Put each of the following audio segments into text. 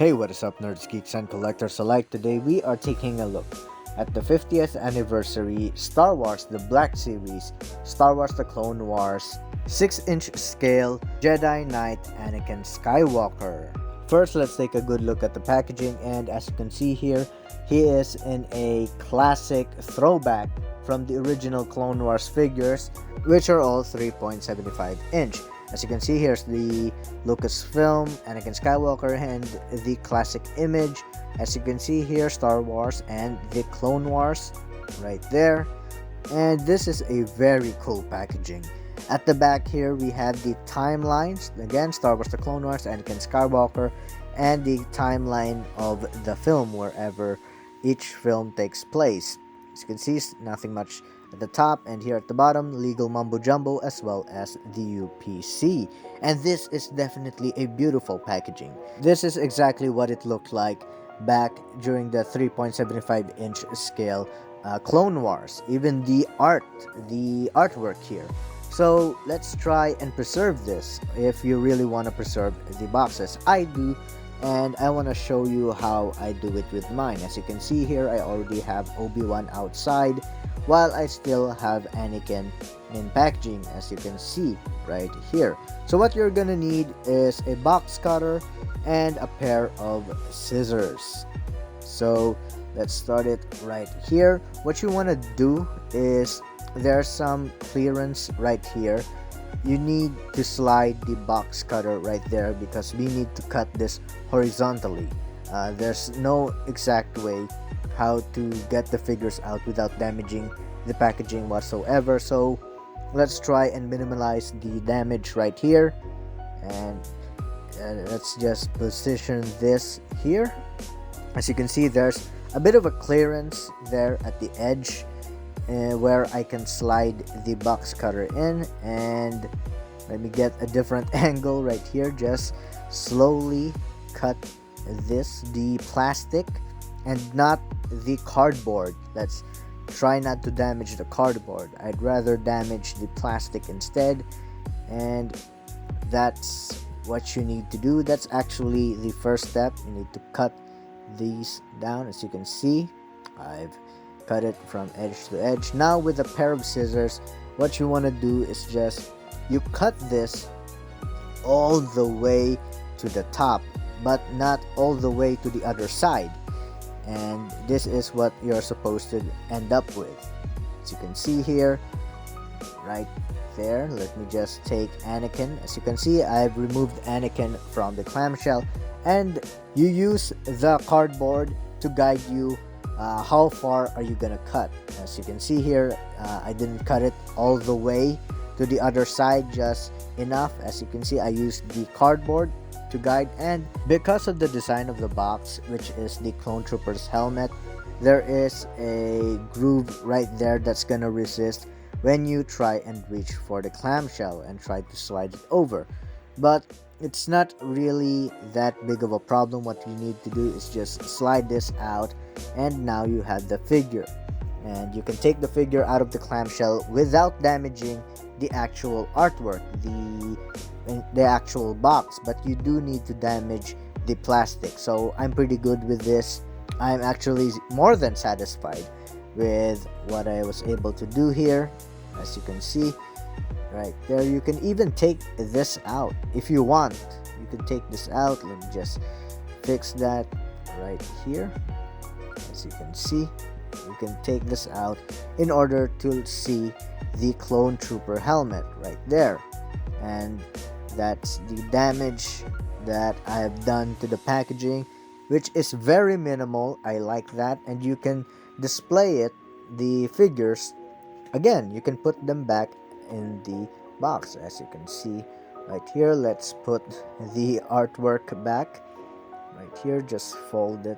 Hey, what is up, nerds, geeks, and collectors alike? Today we are taking a look at the 50th anniversary Star Wars The Black Series, Star Wars The Clone Wars, 6-inch scale Jedi Knight Anakin Skywalker. First, let's take a good look at the packaging, and as you can see here, he is in a classic throwback from the original Clone Wars figures, which are all 3.75 inch. As you can see, here's the Lucasfilm, Anakin Skywalker, and the classic image. As you can see here, Star Wars and the Clone Wars right there. And this is a very cool packaging. At the back here, we have the timelines. Again, Star Wars, the Clone Wars, Anakin Skywalker, and the timeline of the film wherever each film takes place. As you can see, nothing much at the top, and here at the bottom, legal mumbo jumbo as well as the UPC. And this is definitely a beautiful packaging. This is exactly what it looked like back during the 3.75 inch scale Clone Wars. Even the artwork here. So let's try and preserve this if you really want to preserve the boxes. I do, and I want to show you how I do it with mine. As you can see here, I already have Obi-Wan outside, while I still have Anakin in packaging, as you can see right here. So what you're gonna need is a box cutter and a pair of scissors. So let's start it right here. What you want to do is, there's some clearance right here. You need to slide the box cutter right there because we need to cut this horizontally. There's no exact way how to get the figures out without damaging the packaging whatsoever. So let's try and minimize the damage right here, and let's just position this here. As you can see, there's a bit of a clearance there at the edge where I can slide the box cutter in, and let me get a different angle right here. Just slowly cut the plastic and not the cardboard. Let's try not to damage the cardboard. I'd rather damage the plastic instead, and that's what you need to do. That's actually the first step. You need to cut these down. As you can see, I've cut it from edge to edge. Now with a pair of scissors, what you want to do is just you cut this all the way to the top, but not all the way to the other side. And this is what you're supposed to end up with. As you can see here right there, let me just take Anakin. As you can see, I've removed Anakin from the clamshell, and you use the cardboard to guide you how far are you gonna cut. As you can see here, I didn't cut it all the way to the other side, just enough. As you can see, I used the cardboard to guide, and because of the design of the box, which is the Clone Trooper's helmet, there is a groove right there that's gonna resist when you try and reach for the clamshell and try to slide it over. But it's not really that big of a problem. What you need to do is just slide this out, and now you have the figure, and you can take the figure out of the clamshell without damaging the actual artwork, the actual box, but you do need to damage the plastic. So I'm pretty good with this. I'm actually more than satisfied with what I was able to do here. As you can see right there, you can even take this out if you want. You can take this out. Let me just fix that right here. As you can see, you can take this out in order to see the Clone Trooper helmet right there. And that's the damage that I have done to the packaging, which is very minimal. I like that. And you can display it, the figures, again, you can put them back in the box. As you can see right here, let's put the artwork back right here. Just fold it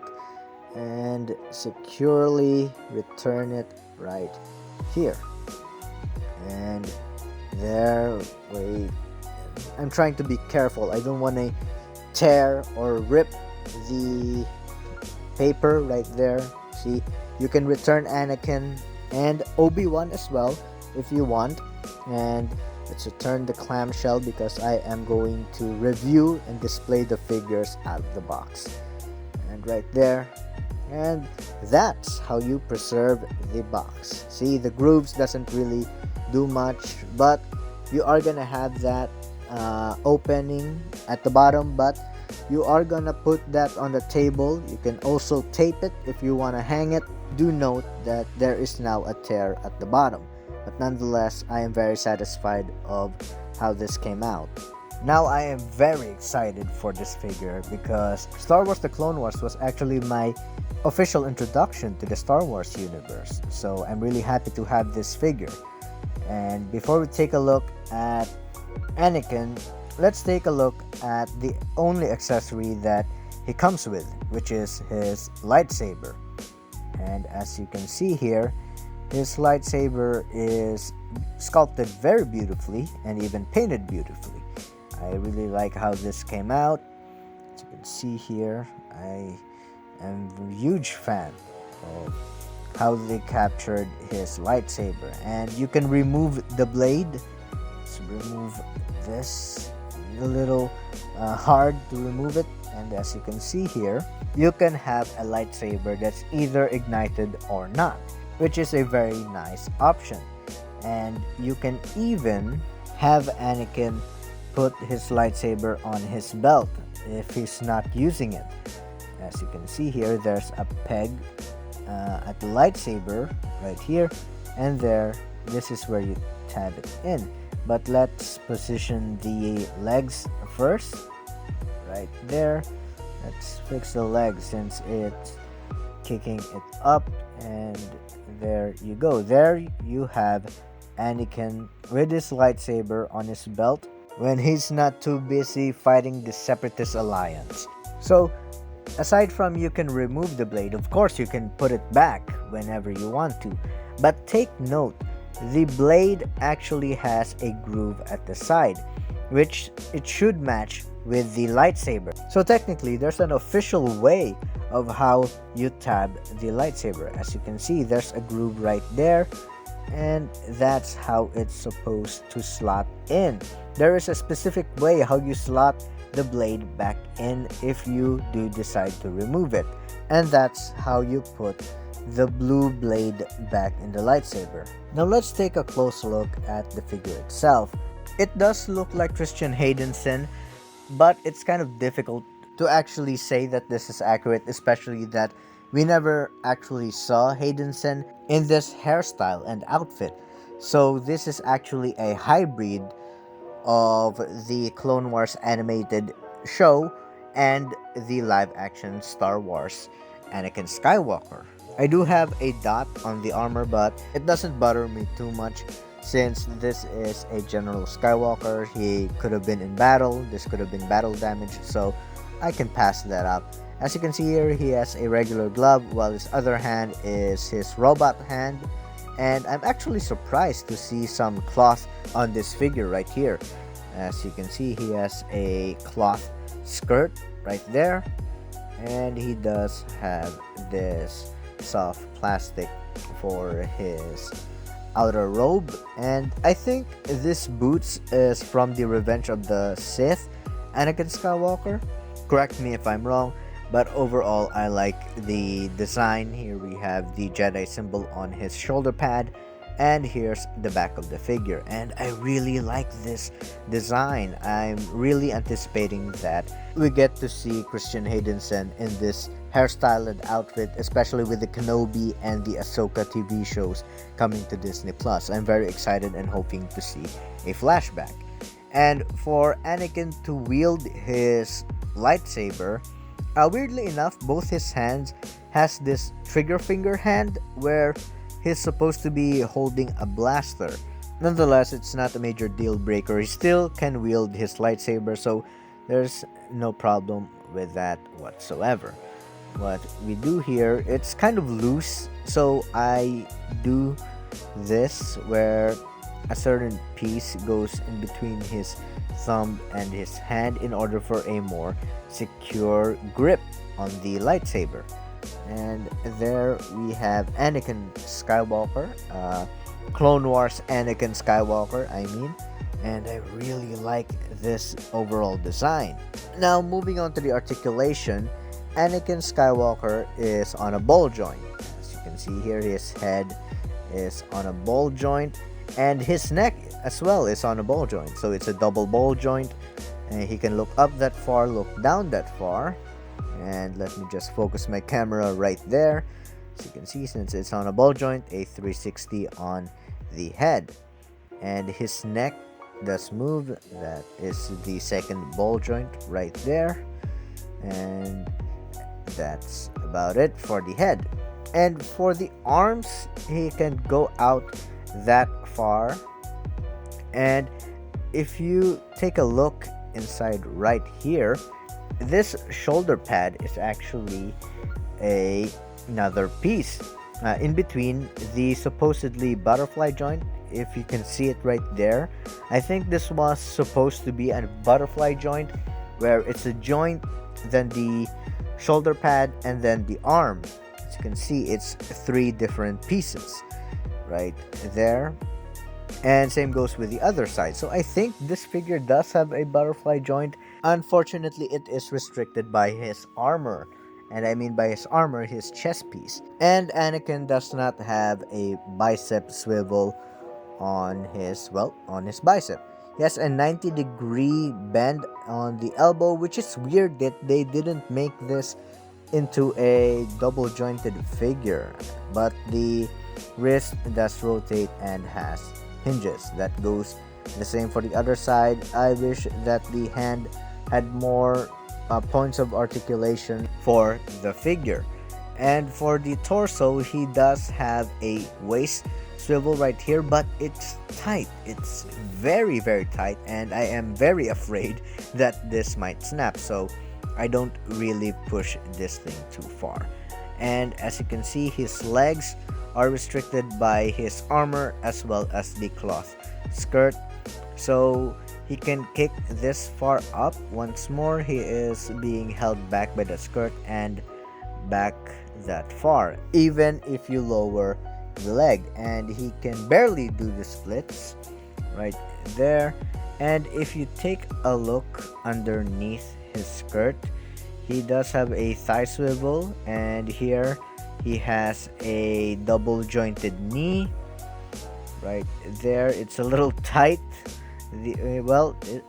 and securely return it right here. And there, wait, I'm trying to be careful. I don't want to tear or rip the paper right there. See, you can return Anakin and Obi-Wan as well if you want. And let's return the clamshell because I am going to review and display the figures out of the box. and right there. And that's how you preserve the box. See, the grooves doesn't really do much, but you are gonna have that opening at the bottom, but you are gonna put that on the table. You can also tape it if you want to hang it. Do note that there is now a tear at the bottom, but nonetheless I am very satisfied of how this came out. Now I am very excited for this figure because Star Wars The Clone Wars was actually my official introduction to the Star Wars universe. So I'm really happy to have this figure. And before we take a look at Anakin, let's take a look at the only accessory that he comes with, which is his lightsaber. And as you can see here, his lightsaber is sculpted very beautifully and even painted beautifully. I really like how this came out. As you can see here, I am a huge fan of how they captured his lightsaber. And you can remove the blade. So remove this, a little hard to remove it. And as you can see here, you can have a lightsaber that's either ignited or not, which is a very nice option. And you can even have Anakin put his lightsaber on his belt if he's not using it. As you can see here, there's a peg at the lightsaber right here, and there, this is where you tab it in. But let's position the legs first, right there. Let's fix the legs since it's kicking it up, and there you go. There you have Anakin with his lightsaber on his belt when he's not too busy fighting the Separatist Alliance. So aside from you can remove the blade, of course you can put it back whenever you want to, but take note, the blade actually has a groove at the side, which it should match with the lightsaber. So technically there's an official way of how you tab the lightsaber. As you can see, there's a groove right there, and that's how it's supposed to slot in. There is a specific way how you slot the blade back in if you do decide to remove it, and that's how you put the blue blade back in the lightsaber. Now let's take a close look at the figure itself. It does look like Christian Haydenson, but it's kind of difficult to actually say that this is accurate, especially that we never actually saw Haydenson in this hairstyle and outfit. So this is actually a hybrid of the Clone Wars animated show and the live action Star Wars Anakin Skywalker. I do have a dot on the armor, but it doesn't bother me too much since this is a General Skywalker. He could have been in battle, this could have been battle damage, so I can pass that up. As you can see here, he has a regular glove while his other hand is his robot hand, and I'm actually surprised to see some cloth on this figure right here. As you can see, he has a cloth skirt right there, and he does have this soft plastic for his outer robe, and I think this boots is from the Revenge of the Sith Anakin Skywalker. Correct me if I'm wrong, but overall I like the design. Here we have the Jedi symbol on his shoulder pad, and here's the back of the figure, and I really like this design. I'm really anticipating that we get to see Christian Haydenson in this hairstyle and outfit, especially with the Kenobi and the Ahsoka TV shows coming to Disney Plus. I'm very excited and hoping to see a flashback. And for Anakin to wield his lightsaber, weirdly enough, both his hands has this trigger finger hand where he's supposed to be holding a blaster. Nonetheless, it's not a major deal breaker. He still can wield his lightsaber, so there's no problem with that whatsoever. What we do here, it's kind of loose, so I do this where a certain piece goes in between his thumb and his hand in order for a more secure grip on the lightsaber. And there we have Anakin Skywalker, Clone Wars Anakin Skywalker, I mean, and I really like this overall design. Now moving on to the articulation, Anakin Skywalker is on a ball joint. As you can see here, his head is on a ball joint, and his neck as well is on a ball joint. So it's a double ball joint, and he can look up that far, look down that far. And let me just focus my camera right there. So you can see, since it's on a ball joint, a 360 on the head. And his neck does move. That is the second ball joint right there. And that's about it for the head. And for the arms, he can go out that far. And if you take a look inside right here, this shoulder pad is actually another piece in between the supposedly butterfly joint. If you can see it right there, I think this was supposed to be a butterfly joint, where it's a joint, then the shoulder pad, and then the arm. As you can see, it's 3 different pieces right there. And same goes with the other side. So I think this figure does have a butterfly joint. Unfortunately, it is restricted by his armor. And I mean by his armor, his chest piece. And Anakin does not have a bicep swivel on his bicep. He has a 90-degree bend on the elbow, which is weird that they didn't make this into a double jointed figure. But the wrist does rotate and has hinges. That goes the same for the other side. I wish that the hand had more points of articulation for the figure. And for the torso, he does have a waist swivel right here, but it's tight. It's very, very tight, and I am very afraid that this might snap, so I don't really push this thing too far. And as you can see, his legs are restricted by his armor as well as the cloth skirt, so he can kick this far up. Once more, he is being held back by the skirt and back that far, even if you lower the leg, and he can barely do the splits right there. And if you take a look underneath his skirt, he does have a thigh swivel, and here he has a double jointed knee right there. It's a little tight.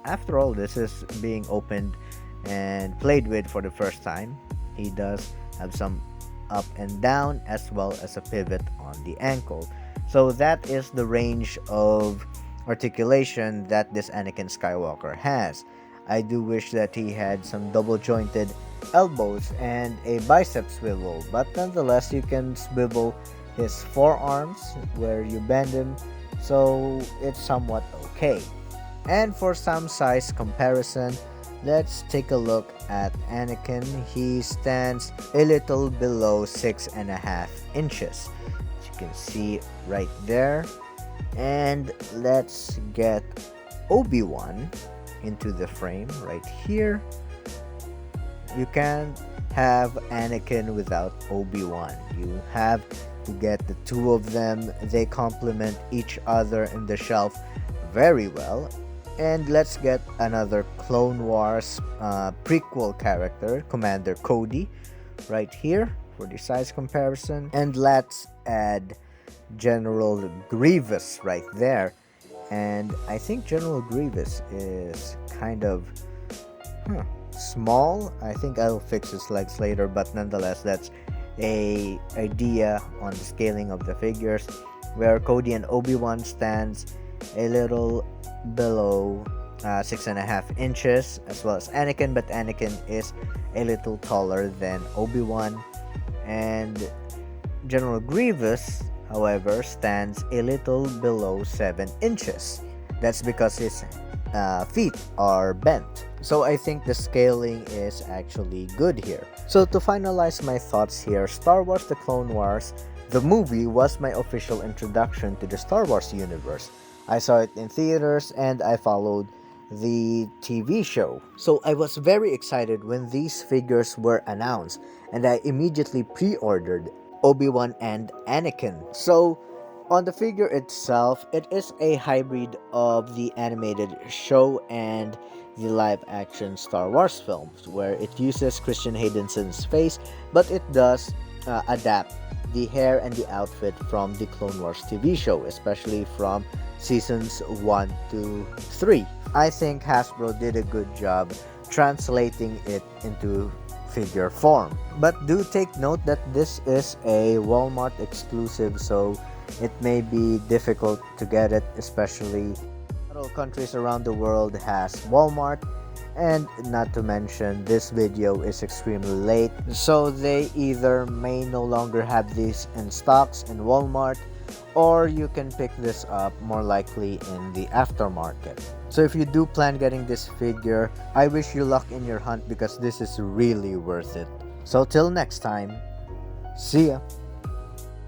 After all, this is being opened and played with for the first time. He does have some up and down as well as a pivot on the ankle. So that is the range of articulation that this Anakin Skywalker has. I do wish that he had some double jointed elbows and a bicep swivel, but nonetheless you can swivel his forearms where you bend him, so it's somewhat okay. And for some size comparison, let's take a look at Anakin. He stands a little below 6.5 inches, as you can see right there. And let's get Obi-Wan into the frame right here. You can't have Anakin without Obi-Wan. You have to get the two of them. They complement each other in the shelf very well. And let's get another Clone Wars prequel character, Commander Cody, right here for the size comparison. And let's add General Grievous right there. And I think General Grievous is kind of small. I think I'll fix his legs later, but nonetheless, that's a idea on the scaling of the figures, where Cody and Obi-Wan stands a little below 6.5 inches, as well as Anakin, but Anakin is a little taller than Obi-Wan. And General Grievous, however, stands a little below 7 inches. That's because his feet are bent. So I think the scaling is actually good here. So to finalize my thoughts here, Star Wars The Clone Wars, the movie, was my official introduction to the Star Wars universe. I saw it in theaters and I followed the TV show. So I was very excited when these figures were announced, and I immediately pre-ordered Obi-Wan and Anakin. So on the figure itself, it is a hybrid of the animated show and the live-action Star Wars films, where it uses Christian Haydenson's face, but it does adapt the hair and the outfit from the Clone Wars TV show, especially from seasons 1 to 3. I think Hasbro did a good job translating it into figure form. But do take note that this is a Walmart exclusive, so it may be difficult to get it, especially several countries around the world has Walmart, and not to mention this video is extremely late, so they either may no longer have these in stocks in Walmart, or you can pick this up more likely in the aftermarket. So if you do plan getting this figure, I wish you luck in your hunt because this is really worth it. So till next time, see ya!